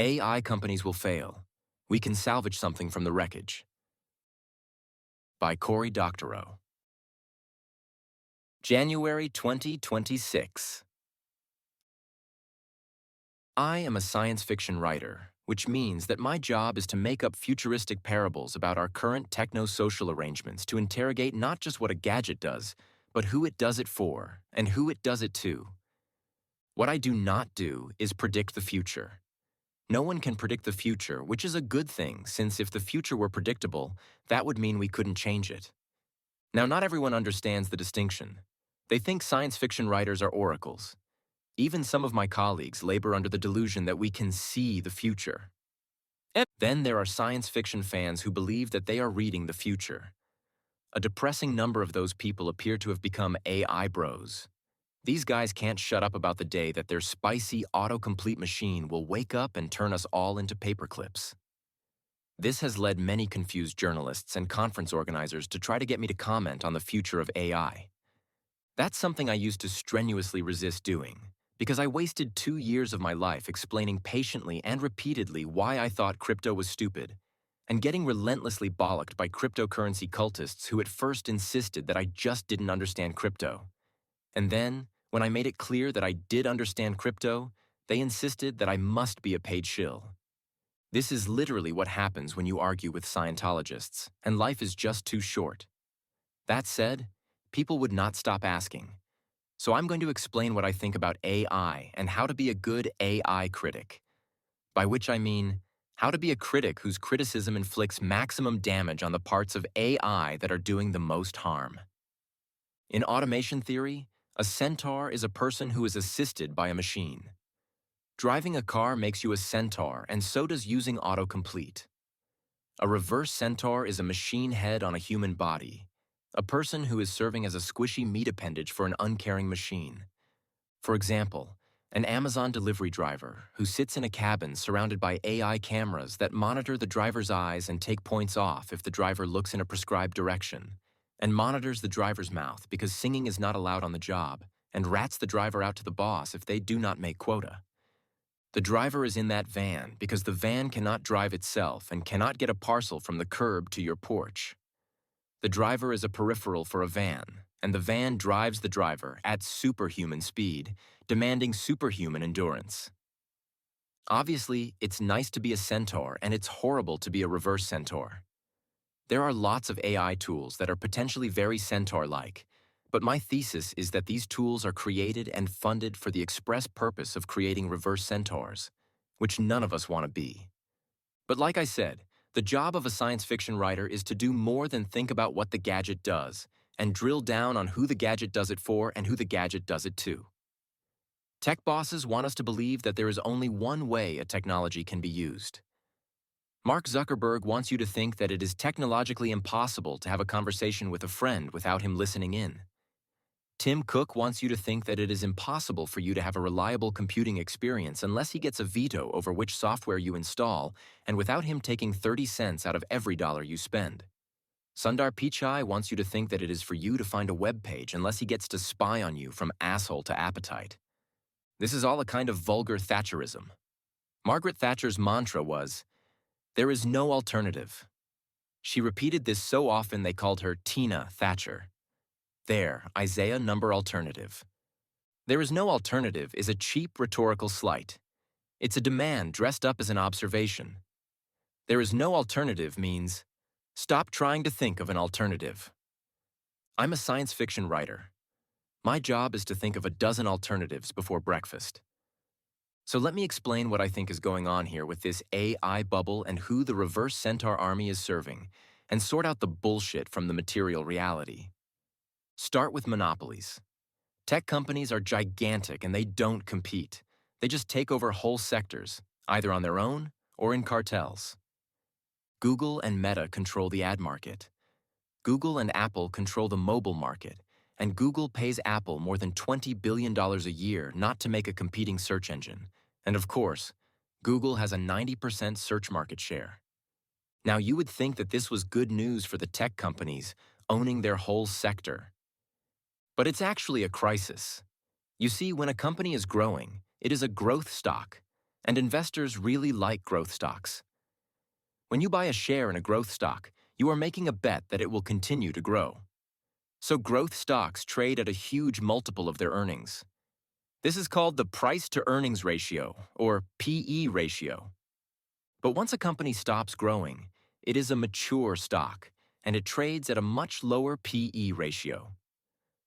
AI companies will fail. We can salvage something from the wreckage. By Cory Doctorow. January 2026. I am a science fiction writer, which means that my job is to make up futuristic parables about our current techno-social arrangements to interrogate not just what a gadget does, but who it does it for and who it does it to. What I do not do is predict the future. No one can predict the future, which is a good thing, since if the future were predictable, that would mean we couldn't change it. Now, not everyone understands the distinction. They think science fiction writers are oracles. Even some of my colleagues labor under the delusion that we can see the future. And then there are science fiction fans who believe that they are reading the future. A depressing number of those people appear to have become AI bros. These guys can't shut up about the day that their spicy autocomplete machine will wake up and turn us all into paperclips. This has led many confused journalists and conference organizers to try to get me to comment on the future of AI. That's something I used to strenuously resist doing, because I wasted 2 years of my life explaining patiently and repeatedly why I thought crypto was stupid, and getting relentlessly bollocked by cryptocurrency cultists who at first insisted that I just didn't understand crypto. And then, when I made it clear that I did understand crypto, they insisted that I must be a paid shill. This is literally what happens when you argue with Scientologists, and life is just too short. That said, people would not stop asking. So I'm going to explain what I think about AI and how to be a good AI critic. By which I mean, how to be a critic whose criticism inflicts maximum damage on the parts of AI that are doing the most harm. In automation theory, a centaur is a person who is assisted by a machine. Driving a car makes you a centaur, and so does using autocomplete. A reverse centaur is a machine head on a human body, a person who is serving as a squishy meat appendage for an uncaring machine. For example, an Amazon delivery driver who sits in a cabin surrounded by AI cameras that monitor the driver's eyes and take points off if the driver looks in a prescribed direction, and monitors the driver's mouth because singing is not allowed on the job, and rats the driver out to the boss if they do not make quota. The driver is in that van because the van cannot drive itself and cannot get a parcel from the curb to your porch. The driver is a peripheral for a van, and the van drives the driver at superhuman speed, demanding superhuman endurance. Obviously, it's nice to be a centaur, and it's horrible to be a reverse centaur. There are lots of AI tools that are potentially very centaur-like, but my thesis is that these tools are created and funded for the express purpose of creating reverse centaurs, which none of us want to be. But like I said, the job of a science fiction writer is to do more than think about what the gadget does, and drill down on who the gadget does it for and who the gadget does it to. Tech bosses want us to believe that there is only one way a technology can be used. Mark Zuckerberg wants you to think that it is technologically impossible to have a conversation with a friend without him listening in. Tim Cook wants you to think that it is impossible for you to have a reliable computing experience unless he gets a veto over which software you install and without him taking 30 cents out of every dollar you spend. Sundar Pichai wants you to think that it is for you to find a web page unless he gets to spy on you from asshole to appetite. This is all a kind of vulgar Thatcherism. Margaret Thatcher's mantra was, "There is no alternative." She repeated this so often they called her Tina Thatcher. There, Isaiah number alternative. There is no alternative is a cheap rhetorical slight. It's a demand dressed up as an observation. There is no alternative means, stop trying to think of an alternative. I'm a science fiction writer. My job is to think of a dozen alternatives before breakfast. So let me explain what I think is going on here with this AI bubble and who the reverse centaur army is serving, and sort out the bullshit from the material reality. Start with monopolies. Tech companies are gigantic and they don't compete. They just take over whole sectors, either on their own or in cartels. Google and Meta control the ad market. Google and Apple control the mobile market, and Google pays Apple more than $20 billion a year not to make a competing search engine. And of course, Google has a 90% search market share. Now, you would think that this was good news for the tech companies owning their whole sector. But it's actually a crisis. You see, when a company is growing, it is a growth stock. And investors really like growth stocks. When you buy a share in a growth stock, you are making a bet that it will continue to grow. So growth stocks trade at a huge multiple of their earnings. This is called the price-to-earnings ratio, or PE ratio. But once a company stops growing, it is a mature stock, and it trades at a much lower PE ratio.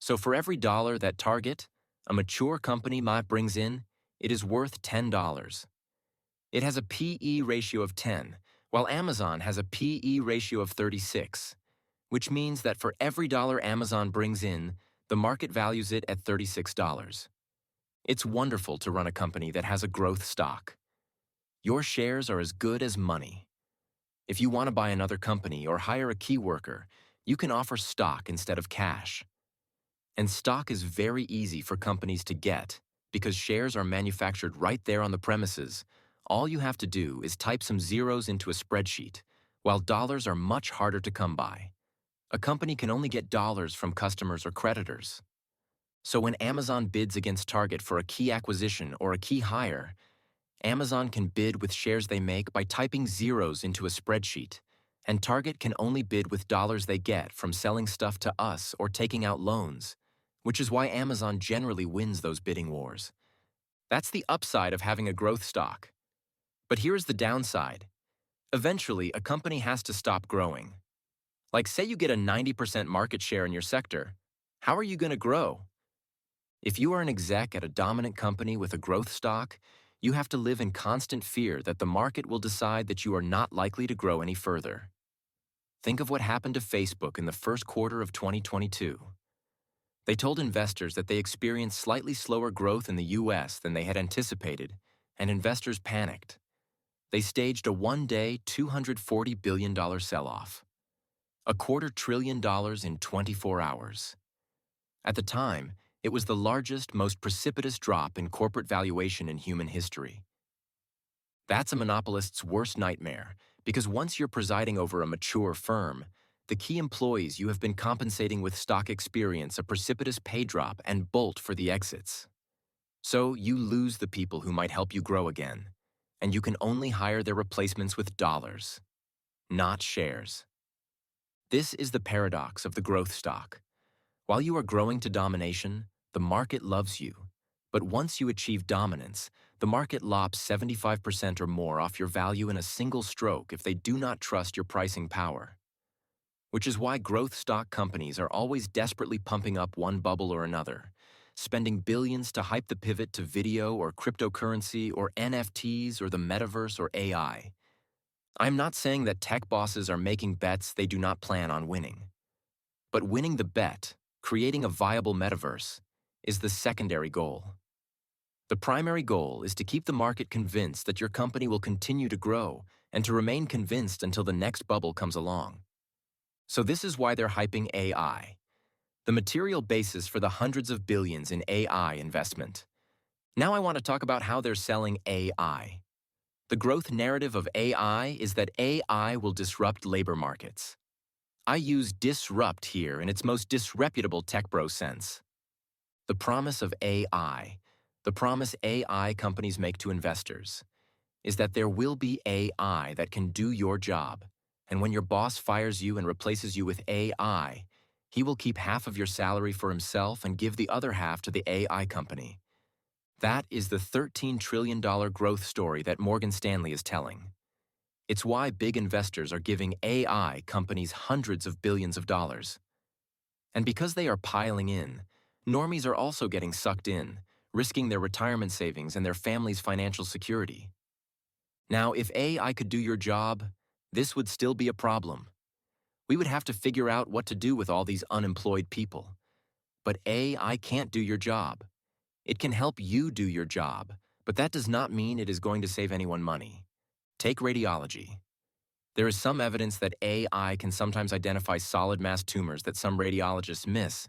So for every dollar that Target, a mature company brings in, it is worth $10. It has a PE ratio of 10, while Amazon has a PE ratio of 36, which means that for every dollar Amazon brings in, the market values it at $36. It's wonderful to run a company that has a growth stock. Your shares are as good as money. If you want to buy another company or hire a key worker, you can offer stock instead of cash. And stock is very easy for companies to get because shares are manufactured right there on the premises. All you have to do is type some zeros into a spreadsheet, while dollars are much harder to come by. A company can only get dollars from customers or creditors. So when Amazon bids against Target for a key acquisition or a key hire, Amazon can bid with shares they make by typing zeros into a spreadsheet, and Target can only bid with dollars they get from selling stuff to us or taking out loans, which is why Amazon generally wins those bidding wars. That's the upside of having a growth stock. But here's the downside. Eventually, a company has to stop growing. Like, say you get a 90% market share in your sector. How are you going to grow? If you are an exec at a dominant company with a growth stock, you have to live in constant fear that the market will decide that you are not likely to grow any further. Think of what happened to Facebook in the first quarter of 2022. They told investors that they experienced slightly slower growth in the US than they had anticipated, and investors panicked. They staged a one-day, $240 billion sell-off. $250 billion in 24 hours. At the time, it was the largest, most precipitous drop in corporate valuation in human history. That's a monopolist's worst nightmare, because once you're presiding over a mature firm, the key employees you have been compensating with stock experience a precipitous pay drop and bolt for the exits. So you lose the people who might help you grow again, and you can only hire their replacements with dollars, not shares. This is the paradox of the growth stock. While you are growing to domination, the market loves you. But once you achieve dominance, the market lops 75% or more off your value in a single stroke if they do not trust your pricing power. Which is why growth stock companies are always desperately pumping up one bubble or another, spending billions to hype the pivot to video or cryptocurrency or NFTs or the metaverse or AI. I'm not saying that tech bosses are making bets they do not plan on winning. But winning the bet, creating a viable metaverse, is the secondary goal. The primary goal is to keep the market convinced that your company will continue to grow and to remain convinced until the next bubble comes along. So this is why they're hyping AI, the material basis for the hundreds of billions in AI investment. Now I want to talk about how they're selling AI. The growth narrative of AI is that AI will disrupt labor markets. I use disrupt here in its most disreputable tech bro sense. The promise of AI, the promise AI companies make to investors, is that there will be AI that can do your job, and when your boss fires you and replaces you with AI, he will keep half of your salary for himself and give the other half to the AI company. That is the $13 trillion growth story that Morgan Stanley is telling. It's why big investors are giving AI companies hundreds of billions of dollars. And because they are piling in, normies are also getting sucked in, risking their retirement savings and their family's financial security. Now, if AI could do your job, this would still be a problem. We would have to figure out what to do with all these unemployed people. But AI can't do your job. It can help you do your job, but that does not mean it is going to save anyone money. Take radiology. There is some evidence that AI can sometimes identify solid mass tumors that some radiologists miss.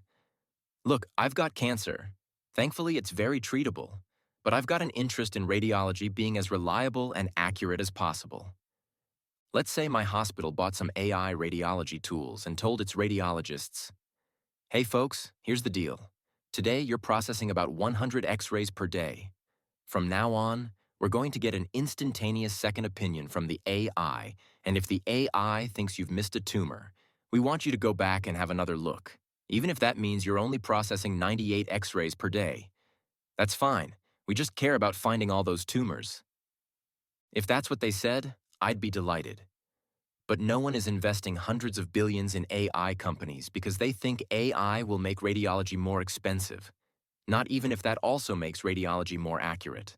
Look, I've got cancer. Thankfully, it's very treatable, but I've got an interest in radiology being as reliable and accurate as possible. Let's say my hospital bought some AI radiology tools and told its radiologists, "Hey folks, here's the deal. Today you're processing about 100 x-rays per day. From now on, We're going to get an instantaneous second opinion from the AI, and if the AI thinks you've missed a tumor, we want you to go back and have another look, even if that means you're only processing 98 X-rays per day. That's fine. We just care about finding all those tumors. If that's what they said, I'd be delighted. But no one is investing hundreds of billions in AI companies because they think AI will make radiology more expensive, not even if that also makes radiology more accurate.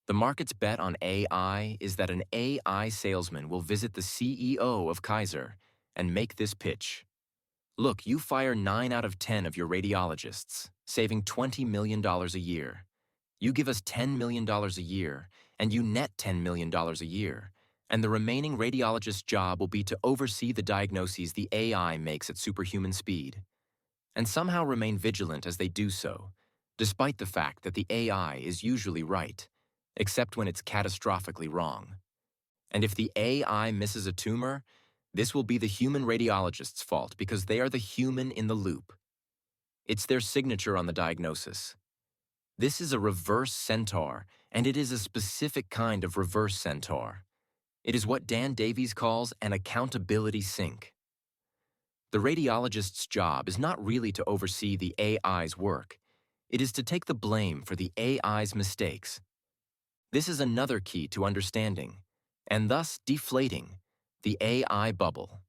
The market's bet on AI is that an AI salesman will visit the CEO of Kaiser and make this pitch. Look, you fire 9 out of 10 of your radiologists, saving $20 million a year. You give us $10 million a year, and you net $10 million a year, and the remaining radiologist's job will be to oversee the diagnoses the AI makes at superhuman speed, and somehow remain vigilant as they do so, despite the fact that the AI is usually right, except when it's catastrophically wrong. And if the AI misses a tumor, this will be the human radiologist's fault because they are the human in the loop. It's their signature on the diagnosis. This is a reverse centaur, and it is a specific kind of reverse centaur. It is what Dan Davies calls an accountability sink. The radiologist's job is not really to oversee the AI's work. It is to take the blame for the AI's mistakes. This is another key to understanding, and thus deflating, the AI bubble.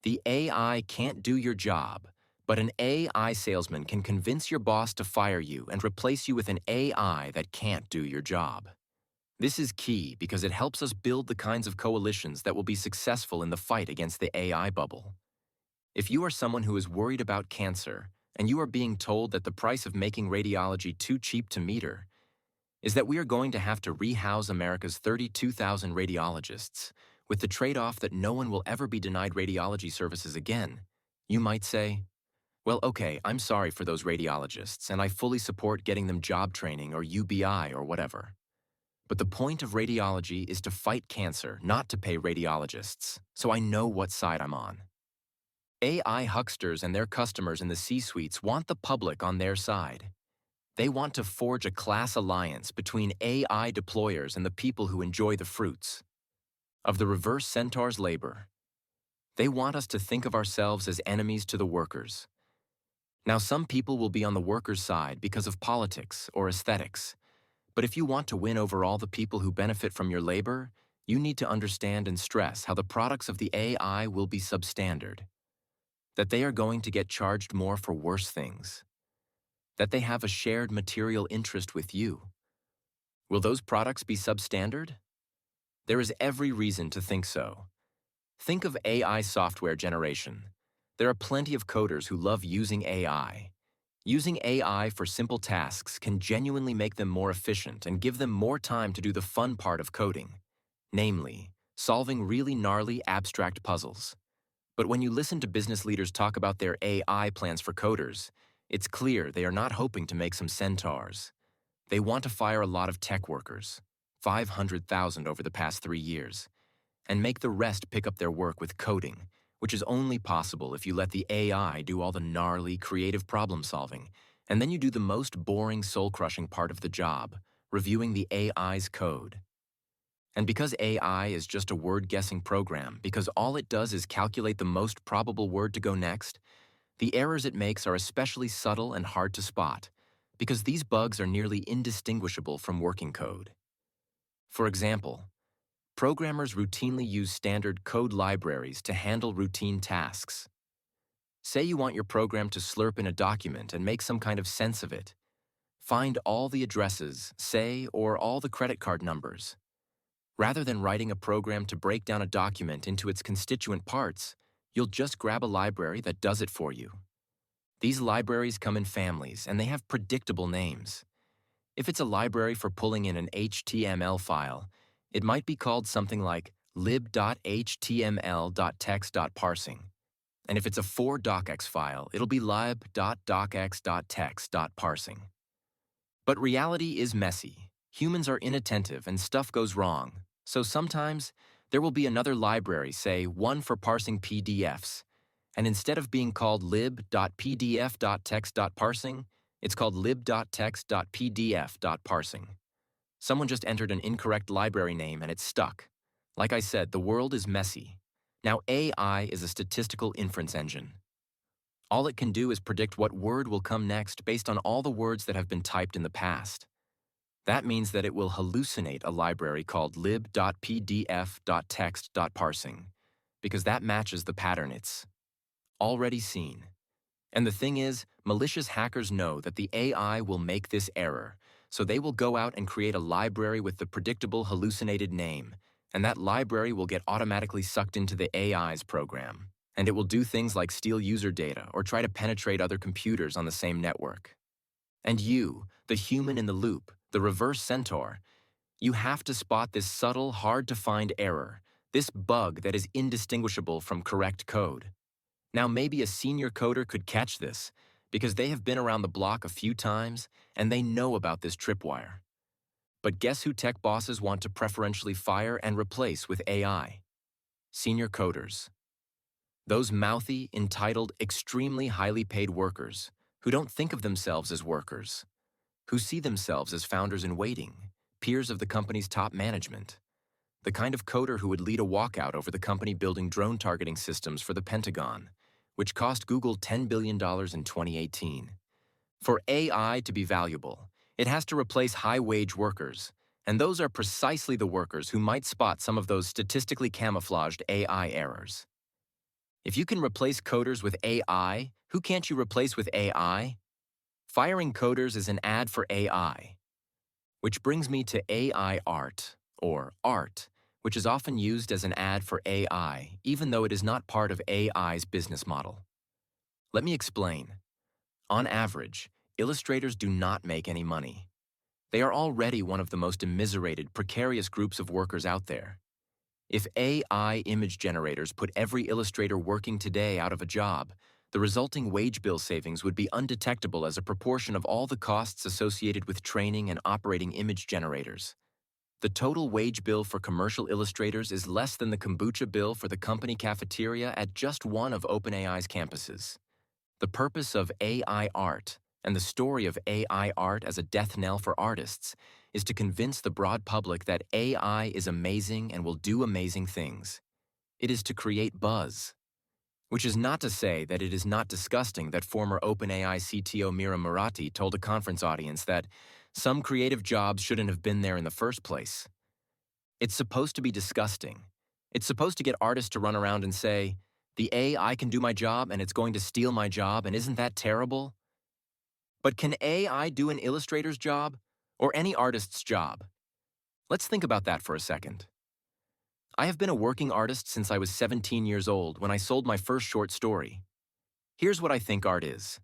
The AI can't do your job, but an AI salesman can convince your boss to fire you and replace you with an AI that can't do your job. This is key because it helps us build the kinds of coalitions that will be successful in the fight against the AI bubble. If you are someone who is worried about cancer, and you are being told that the price of making radiology too cheap to meter is that we are going to have to rehouse America's 32,000 radiologists, with the trade-off that no one will ever be denied radiology services again, you might say, well, okay, I'm sorry for those radiologists, and I fully support getting them job training or UBI or whatever. But the point of radiology is to fight cancer, not to pay radiologists, so I know what side I'm on. AI hucksters and their customers in the C-suites want the public on their side. They want to forge a class alliance between AI deployers and the people who enjoy the fruits of the reverse centaur's labor. They want us to think of ourselves as enemies to the workers. Now, some people will be on the workers' side because of politics or aesthetics, but if you want to win over all the people who benefit from your labor, you need to understand and stress how the products of the AI will be substandard, that they are going to get charged more for worse things, that they have a shared material interest with you. Will those products be substandard? There is every reason to think so. Think of AI software generation. There are plenty of coders who love using AI. Using AI for simple tasks can genuinely make them more efficient and give them more time to do the fun part of coding, namely, solving really gnarly abstract puzzles. But when you listen to business leaders talk about their AI plans for coders, it's clear they are not hoping to make some centaurs. They want to fire a lot of tech workers, 500,000 over the past 3 years, and make the rest pick up their work with coding, which is only possible if you let the AI do all the gnarly, creative problem-solving, and then you do the most boring, soul-crushing part of the job, reviewing the AI's code. And because AI is just a word-guessing program, because all it does is calculate the most probable word to go next, the errors it makes are especially subtle and hard to spot, because these bugs are nearly indistinguishable from working code. For example, programmers routinely use standard code libraries to handle routine tasks. Say you want your program to slurp in a document and make some kind of sense of it. Find all the addresses, say, or all the credit card numbers. Rather than writing a program to break down a document into its constituent parts, you'll just grab a library that does it for you. These libraries come in families, and they have predictable names. If it's a library for pulling in an HTML file, it might be called something like lib.html.text.parsing. And if it's a 4docx file, it'll be lib.docx.text.parsing. But reality is messy. Humans are inattentive and stuff goes wrong. So sometimes there will be another library, say one for parsing PDFs. And instead of being called lib.pdf.text.parsing, it's called lib.text.pdf.parsing. Someone just entered an incorrect library name and it's stuck. Like I said, the world is messy. Now AI is a statistical inference engine. All it can do is predict what word will come next based on all the words that have been typed in the past. That means that it will hallucinate a library called lib.pdf.text.parsing, because that matches the pattern it's already seen. And the thing is, malicious hackers know that the AI will make this error, so they will go out and create a library with the predictable hallucinated name, and that library will get automatically sucked into the AI's program, and it will do things like steal user data or try to penetrate other computers on the same network. And you, the human in the loop, the reverse centaur, you have to spot this subtle, hard-to-find error, this bug that is indistinguishable from correct code. Now, maybe a senior coder could catch this, because they have been around the block a few times and they know about this tripwire. But guess who tech bosses want to preferentially fire and replace with AI? Senior coders. Those mouthy, entitled, extremely highly paid workers who don't think of themselves as workers, who see themselves as founders in waiting, peers of the company's top management. The kind of coder who would lead a walkout over the company building drone targeting systems for the Pentagon, which cost Google $10 billion in 2018. For AI to be valuable, it has to replace high-wage workers, and those are precisely the workers who might spot some of those statistically camouflaged AI errors. If you can replace coders with AI, who can't you replace with AI? Firing coders is an ad for AI. Which brings me to AI art, or art, which is often used as an ad for AI, even though it is not part of AI's business model. Let me explain. On average, illustrators do not make any money. They are already one of the most immiserated, precarious groups of workers out there. If AI image generators put every illustrator working today out of a job, the resulting wage bill savings would be undetectable as a proportion of all the costs associated with training and operating image generators. The total wage bill for commercial illustrators is less than the kombucha bill for the company cafeteria at just one of OpenAI's campuses. The purpose of AI art, and the story of AI art as a death knell for artists, is to convince the broad public that AI is amazing and will do amazing things. It is to create buzz. Which is not to say that it is not disgusting that former OpenAI CTO Mira Murati told a conference audience that some creative jobs shouldn't have been there in the first place. It's supposed to be disgusting. It's supposed to get artists to run around and say, the AI can do my job and it's going to steal my job, and isn't that terrible? But can AI do an illustrator's job? Or any artist's job? Let's think about that for a second. I have been a working artist since I was 17 years old when I sold my first short story. Here's what I think art is.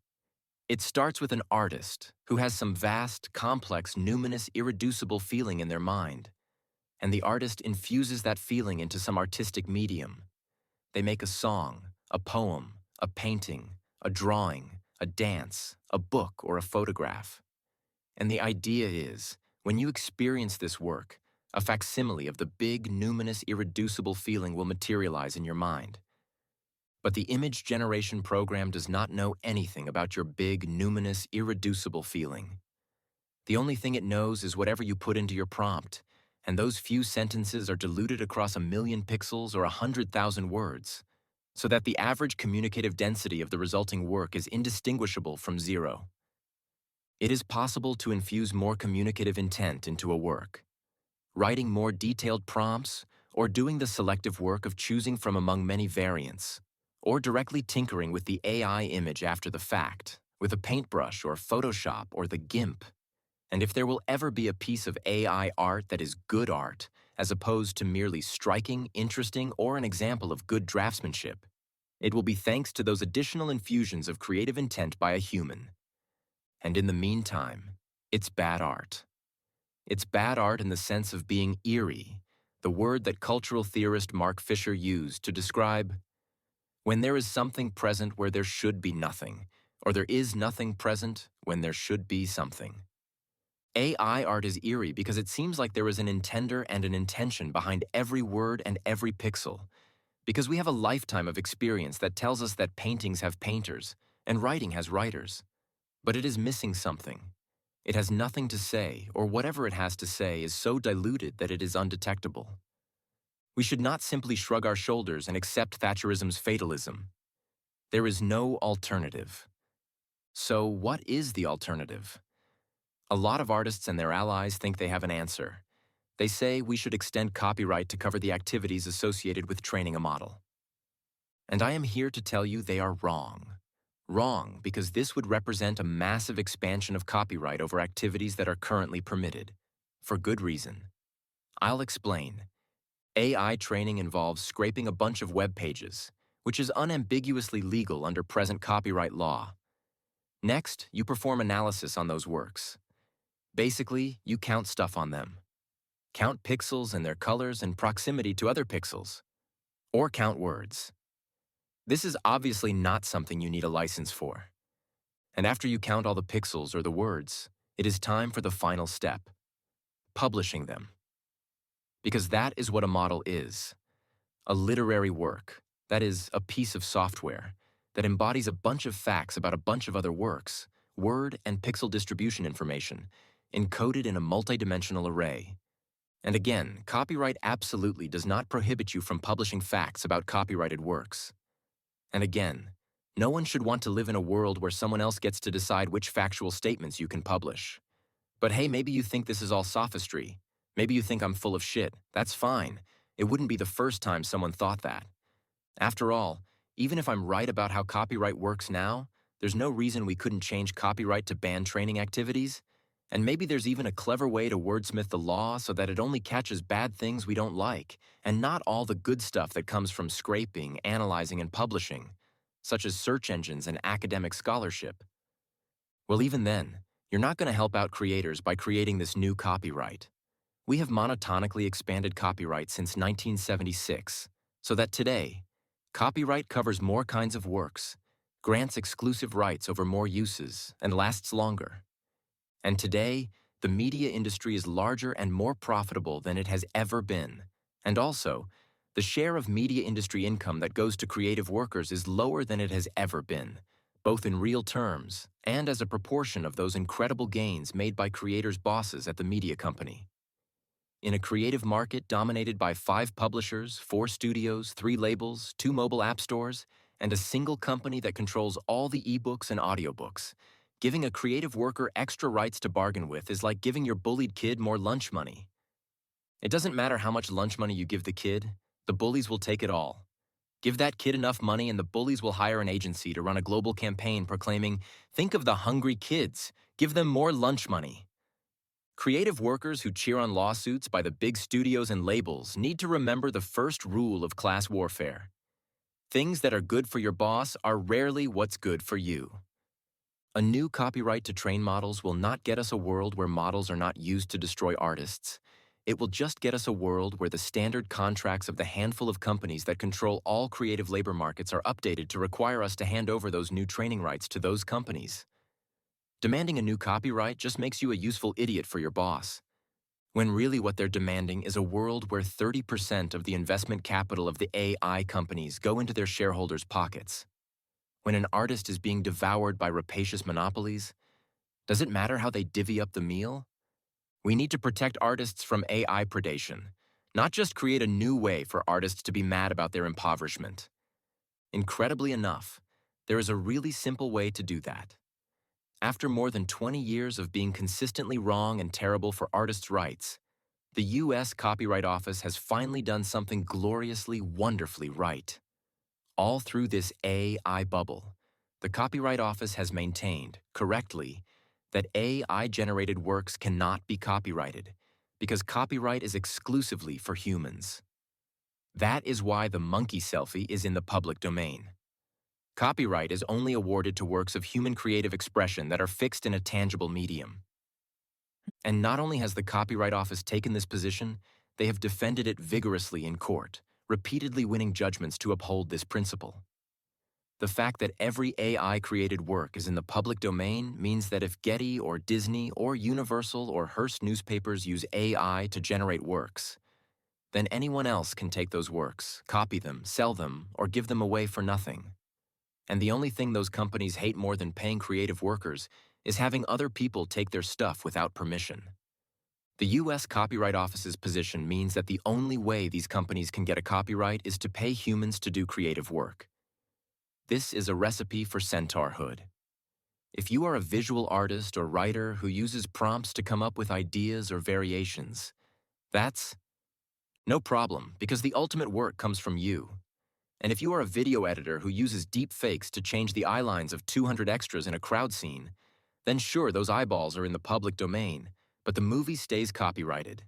It starts with an artist who has some vast, complex, numinous, irreducible feeling in their mind, and the artist infuses that feeling into some artistic medium. They make a song, a poem, a painting, a drawing, a dance, a book, or a photograph. And the idea is, when you experience this work, a facsimile of the big, numinous, irreducible feeling will materialize in your mind. But the image generation program does not know anything about your big, numinous, irreducible feeling. The only thing it knows is whatever you put into your prompt, and those few sentences are diluted across 1,000,000 pixels or 100,000 words, so that the average communicative density of the resulting work is indistinguishable from zero. It is possible to infuse more communicative intent into a work. Writing more detailed prompts, or doing the selective work of choosing from among many variants, or directly tinkering with the AI image after the fact, with a paintbrush or Photoshop or the GIMP. And if there will ever be a piece of AI art that is good art, as opposed to merely striking, interesting, or an example of good draftsmanship, it will be thanks to those additional infusions of creative intent by a human. And in the meantime, it's bad art. It's bad art in the sense of being eerie, the word that cultural theorist Mark Fisher used to describe when there is something present where there should be nothing, or there is nothing present when there should be something. AI art is eerie because it seems like there is an intender and an intention behind every word and every pixel, because we have a lifetime of experience that tells us that paintings have painters and writing has writers. But it is missing something. It has nothing to say, or whatever it has to say is so diluted that it is undetectable. We should not simply shrug our shoulders and accept Thatcherism's fatalism. There is no alternative. So what is the alternative? A lot of artists and their allies think they have an answer. They say we should extend copyright to cover the activities associated with training a model. And I am here to tell you they are wrong. Wrong because this would represent a massive expansion of copyright over activities that are currently permitted. For good reason. I'll explain. AI training involves scraping a bunch of web pages, which is unambiguously legal under present copyright law. Next, you perform analysis on those works. Basically, you count stuff on them. Count pixels and their colors and proximity to other pixels. Or count words. This is obviously not something you need a license for. And after you count all the pixels or the words, it is time for the final step. Publishing them. Because that is what a model is. A literary work, that is, a piece of software, that embodies a bunch of facts about a bunch of other works, word and pixel distribution information, encoded in a multidimensional array. And again, copyright absolutely does not prohibit you from publishing facts about copyrighted works. And again, no one should want to live in a world where someone else gets to decide which factual statements you can publish. But hey, maybe you think this is all sophistry. Maybe you think I'm full of shit. That's fine. It wouldn't be the first time someone thought that. After all, even if I'm right about how copyright works now, there's no reason we couldn't change copyright to ban training activities. And maybe there's even a clever way to wordsmith the law so that it only catches bad things we don't like, and not all the good stuff that comes from scraping, analyzing, and publishing, such as search engines and academic scholarship. Well, even then, you're not going to help out creators by creating this new copyright. We have monotonically expanded copyright since 1976, so that today, copyright covers more kinds of works, grants exclusive rights over more uses, and lasts longer. And today, the media industry is larger and more profitable than it has ever been. And also, the share of media industry income that goes to creative workers is lower than it has ever been, both in real terms and as a proportion of those incredible gains made by creators' bosses at the media company. In a creative market dominated by 5 publishers, 4 studios, 3 labels, 2 mobile app stores, and a single company that controls all the ebooks and audiobooks, giving a creative worker extra rights to bargain with is like giving your bullied kid more lunch money. It doesn't matter how much lunch money you give the kid, the bullies will take it all. Give that kid enough money and the bullies will hire an agency to run a global campaign proclaiming, "Think of the hungry kids, give them more lunch money." Creative workers who cheer on lawsuits by the big studios and labels need to remember the first rule of class warfare. Things that are good for your boss are rarely what's good for you. A new copyright to train models will not get us a world where models are not used to destroy artists. It will just get us a world where the standard contracts of the handful of companies that control all creative labor markets are updated to require us to hand over those new training rights to those companies. Demanding a new copyright just makes you a useful idiot for your boss, when really what they're demanding is a world where 30% of the investment capital of the AI companies go into their shareholders' pockets. When an artist is being devoured by rapacious monopolies, does it matter how they divvy up the meal? We need to protect artists from AI predation, not just create a new way for artists to be mad about their impoverishment. Incredibly enough, there is a really simple way to do that. After more than 20 years of being consistently wrong and terrible for artists' rights, the U.S. Copyright Office has finally done something gloriously, wonderfully right. All through this AI bubble, the Copyright Office has maintained, correctly, that AI-generated works cannot be copyrighted because copyright is exclusively for humans. That is why the monkey selfie is in the public domain. Copyright is only awarded to works of human creative expression that are fixed in a tangible medium. And not only has the Copyright Office taken this position, they have defended it vigorously in court, repeatedly winning judgments to uphold this principle. The fact that every AI-created work is in the public domain means that if Getty or Disney or Universal or Hearst newspapers use AI to generate works, then anyone else can take those works, copy them, sell them, or give them away for nothing. And the only thing those companies hate more than paying creative workers is having other people take their stuff without permission. The U.S. Copyright Office's position means that the only way these companies can get a copyright is to pay humans to do creative work. This is a recipe for centaurhood. If you are a visual artist or writer who uses prompts to come up with ideas or variations, that's no problem, because the ultimate work comes from you. And if you are a video editor who uses deep fakes to change the eye lines of 200 extras in a crowd scene, then sure, those eyeballs are in the public domain, but the movie stays copyrighted.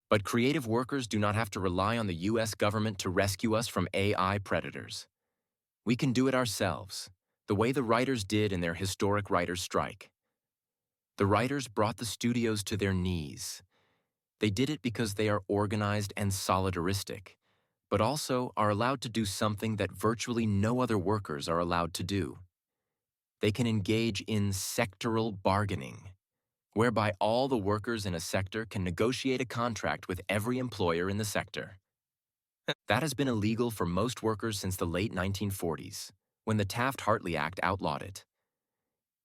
But creative workers do not have to rely on the US government to rescue us from AI predators. We can do it ourselves, the way the writers did in their historic writers' strike. The writers brought the studios to their knees. They did it because they are organized and solidaristic, but also are allowed to do something that virtually no other workers are allowed to do. They can engage in sectoral bargaining, whereby all the workers in a sector can negotiate a contract with every employer in the sector. That has been illegal for most workers since the late 1940s, when the Taft-Hartley Act outlawed it.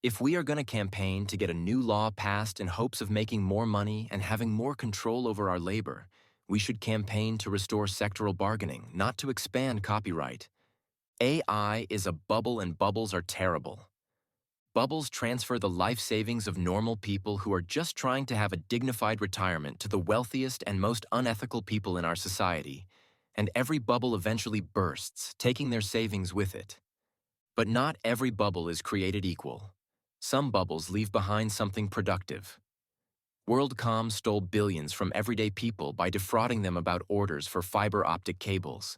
If we are going to campaign to get a new law passed in hopes of making more money and having more control over our labor, we should campaign to restore sectoral bargaining, not to expand copyright. AI is a bubble and bubbles are terrible. Bubbles transfer the life savings of normal people who are just trying to have a dignified retirement to the wealthiest and most unethical people in our society, and every bubble eventually bursts, taking their savings with it. But not every bubble is created equal. Some bubbles leave behind something productive. WorldCom stole billions from everyday people by defrauding them about orders for fiber optic cables.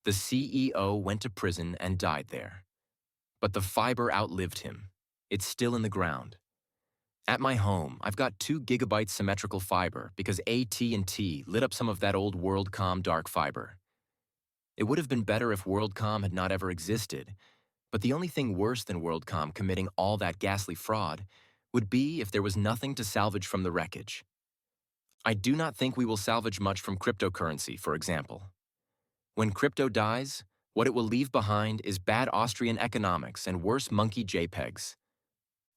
The CEO went to prison and died there. But the fiber outlived him. It's still in the ground. At my home, I've got 2 gigabytes symmetrical fiber because AT&T lit up some of that old WorldCom dark fiber. It would have been better if WorldCom had not ever existed, but the only thing worse than WorldCom committing all that ghastly fraud would be if there was nothing to salvage from the wreckage. I do not think we will salvage much from cryptocurrency, for example. When crypto dies, what it will leave behind is bad Austrian economics and worse monkey JPEGs.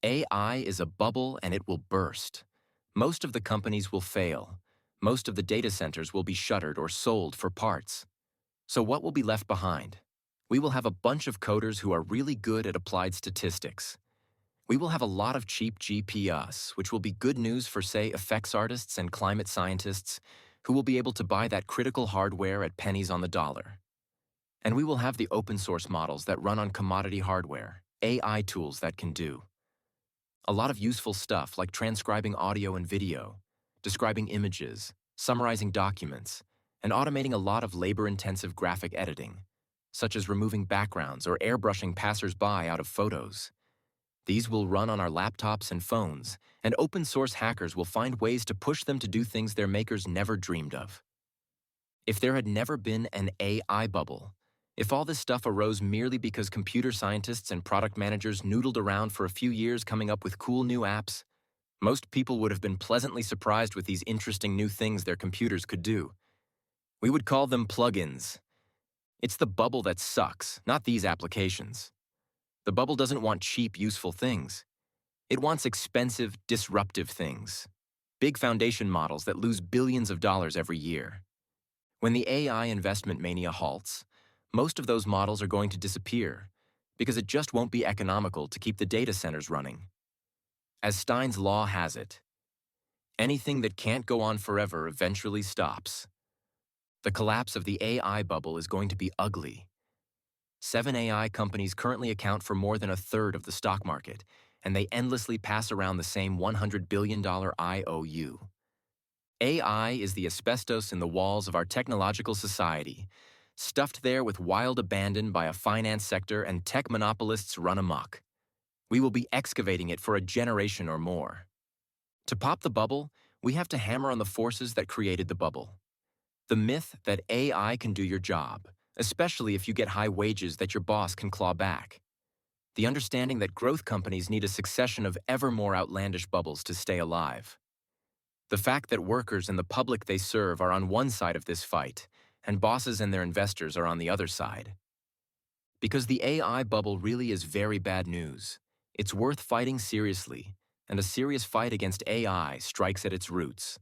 AI is a bubble and it will burst. Most of the companies will fail. Most of the data centers will be shuttered or sold for parts. So what will be left behind? We will have a bunch of coders who are really good at applied statistics. We will have a lot of cheap GPS, which will be good news for, say, effects artists and climate scientists who will be able to buy that critical hardware at pennies on the dollar. And we will have the open source models that run on commodity hardware, AI tools that can do a lot of useful stuff like transcribing audio and video, describing images, summarizing documents, and automating a lot of labor-intensive graphic editing, such as removing backgrounds or airbrushing passers-by out of photos. These will run on our laptops and phones, and open-source hackers will find ways to push them to do things their makers never dreamed of. If there had never been an AI bubble, if all this stuff arose merely because computer scientists and product managers noodled around for a few years coming up with cool new apps, most people would have been pleasantly surprised with these interesting new things their computers could do. We would call them plugins. It's the bubble that sucks, not these applications. The bubble doesn't want cheap, useful things. It wants expensive, disruptive things. Big foundation models that lose billions of dollars every year. When the AI investment mania halts, most of those models are going to disappear because it just won't be economical to keep the data centers running. As Stein's law has it, anything that can't go on forever eventually stops. The collapse of the AI bubble is going to be ugly. 7 AI companies currently account for more than a third of the stock market, and they endlessly pass around the same $100 billion IOU. AI is the asbestos in the walls of our technological society, stuffed there with wild abandon by a finance sector and tech monopolists run amok. We will be excavating it for a generation or more. To pop the bubble, we have to hammer on the forces that created the bubble. The myth that AI can do your job, especially if you get high wages that your boss can claw back. The understanding that growth companies need a succession of ever more outlandish bubbles to stay alive. The fact that workers and the public they serve are on one side of this fight, and bosses and their investors are on the other side. Because the AI bubble really is very bad news. It's worth fighting seriously, and a serious fight against AI strikes at its roots.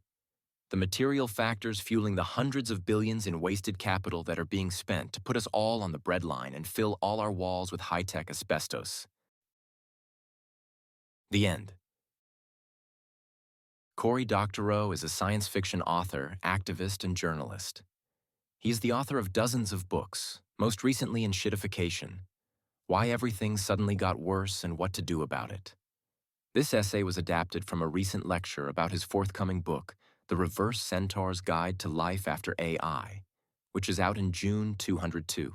The material factors fueling the hundreds of billions in wasted capital that are being spent to put us all on the breadline and fill all our walls with high-tech asbestos. The end. Cory Doctorow is a science fiction author, activist, and journalist. He is the author of dozens of books, most recently in Shitification: Why Everything Suddenly Got Worse and What to Do About It. This essay was adapted from a recent lecture about his forthcoming book, The Reverse Centaurs Guide to Life After AI, which is out in June 202.